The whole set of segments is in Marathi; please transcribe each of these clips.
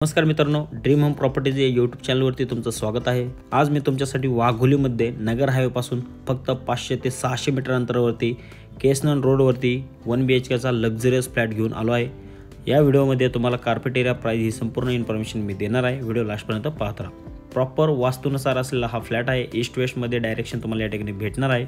नमस्कार मित्रांनो, ड्रीम होम प्रॉपर्टीज या यूट्यूब चॅनलवरती तुमचं स्वागत आहे। आज मी तुमच्यासाठी वाघोलीमध्ये नगर हायवेपासून फक्त 500 ते 600 मीटर अंतरावरती केसनन रोडवरती 1 BHKचा लक्झरियस फ्लॅट घेऊन आलो आहे। या व्हिडिओमध्ये तुम्हाला कार्पेट एरिया प्राइस ही संपूर्ण इन्फॉर्मेशन मी देणार आहे। व्हिडिओ लास्टपर्यंत पाहत राहा। प्रॉपर वास्तुनुसार असलेला हा फ्लॅट आहे। ईस्ट वेस्ट मध्ये डायरेक्शन तुम्हाला या ठिकाणी भेटणार आहे।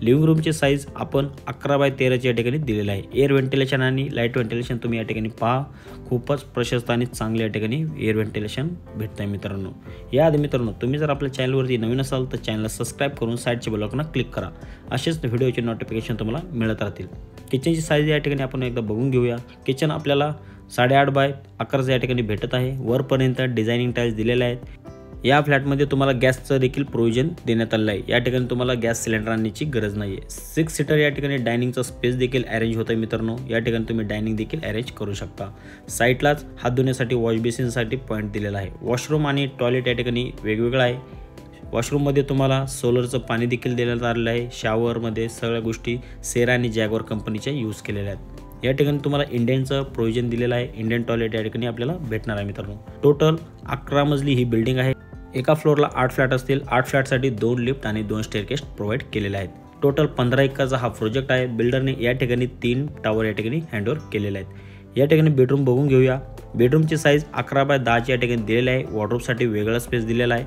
लिव्हिंग रूमची साइज आपण 11x13 या ठिकाणी दिलेला आहे। एअर व्हेंटिलेशन आणि लाईट व्हेंटिलेशन तुम्ही या ठिकाणी पहा, खूपच प्रशस्त आणि चांगले या ठिकाणी एअर व्हेंटिलेशन भेटतंय मित्रांनो। याआधी मित्रांनो, तुम्ही जर आपल्या चॅनलवरती नवीन असाल तर चॅनलला सबस्क्राइब करून साइडच्या बेल आयकॉनला क्लिक करा। असेच व्हिडिओचे नोटिफिकेशन तुम्हाला मिळत राहतील। किचनची साइज या ठिकाणी आपण एकदा बघून घेऊया। किचन आपल्याला 8.5x11 या ठिकाणी भेटत आहे। वरपर्यंत डिझायनिंग टाइल्स दिलेले आहेत। या फ्लॅटमध्ये तुम्हाला गॅसचं देखील प्रोव्हिजन देण्यात आलं आहे। या ठिकाणी तुम्हाला गॅस सिलेंडर आणण्याची गरज नाही आहे। 6 सीटर या ठिकाणी डायनिंगचा स्पेस देखील अरेंज होत आहे मित्रांनो। या ठिकाणी तुम्ही डायनिंग देखील अरेंज करू शकता। साईडलाच हात धुण्यासाठी वॉश बेसिनसाठी पॉईंट दिलेला आहे। वॉशरूम आणि टॉयलेट या ठिकाणी वेगवेगळं आहे। वॉशरूममध्ये तुम्हाला सोलरचं पाणी देखील देण्यात आलेलं आहे। शॉवरमध्ये सगळ्या गोष्टी सेरा आणि जॅगवार कंपनीच्या यूज केलेल्या आहेत। या ठिकाणी तुम्हाला इंडियनचं प्रोव्हिजन दिलेलं आहे। इंडियन टॉयलेट या ठिकाणी आपल्याला भेटणार आहे मित्रांनो। टोटल 11 मजली ही बिल्डिंग आहे। एका फ्लोअरला 8 फ्लॅट असतील। 8 फ्लॅटसाठी 2 लिफ्ट आणि 2 स्टेअरकेस प्रोव्हाइड केलेले आहेत। टोटल 15 एकरचा हा प्रोजेक्ट आहे। बिल्डरने या ठिकाणी 3 टॉवर या ठिकाणी हँडओव्हर केलेले आहेत। या ठिकाणी बेडरूम बघून घेऊया। बेडरूमची साइज 11x10 या ठिकाणी दिलेली आहे। वॉर्डरोबसाठी वेगळा स्पेस दिलेला आहे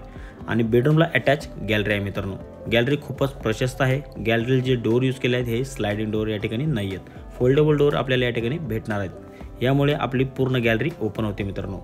आणि बेडरूमला अटॅच गॅलरी आहे मित्रांनो। गॅलरी खूपच प्रशस्त आहे। गॅलरीला जे डोर यूज केले आहेत हे स्लायडिंग डोर या ठिकाणी नाही आहेत। फोल्डेबल डोर आपल्याला या ठिकाणी भेटणार आहेत। यामुळे आपली पूर्ण गॅलरी ओपन होते मित्रांनो।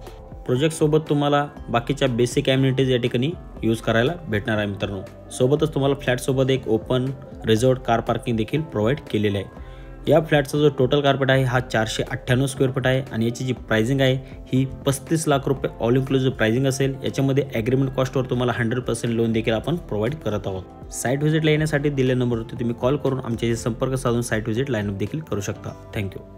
प्रोजेक्ट सोबत तुम्हाला बाकीच्या बेसिक ॲम्युनिटीज या ठिकाणी यूज करायला भेटणार आहे मित्रांनो। सोबतच तुम्हाला फ्लॅट सोबत एक ओपन रिसॉर्ट कार पार्किंग देखील प्रोव्हाइड केलेले आहे। या फ्लॅटचा जो टोटल कार्पेट आहे हा 498 स्क्वेअर फूट आहे आणि याची जी प्राइसिंग आहे ही 35 लाख रुपये ऑल इन्क्लुसिव्ह प्राइसिंग असेल। याच्यामध्ये ॲग्रीमेंट कॉस्टवर तुम्हाला 100% लोन देखील आपण प्रोव्हाइड करत आहोत। साईट व्हिजिटला येण्यासाठी दिलेल्या नंबरवरती तुम्ही कॉल करून आमच्याशी संपर्क साधून साईट व्हिजिट लाईनअप देखील करू शकता। थँक्यू।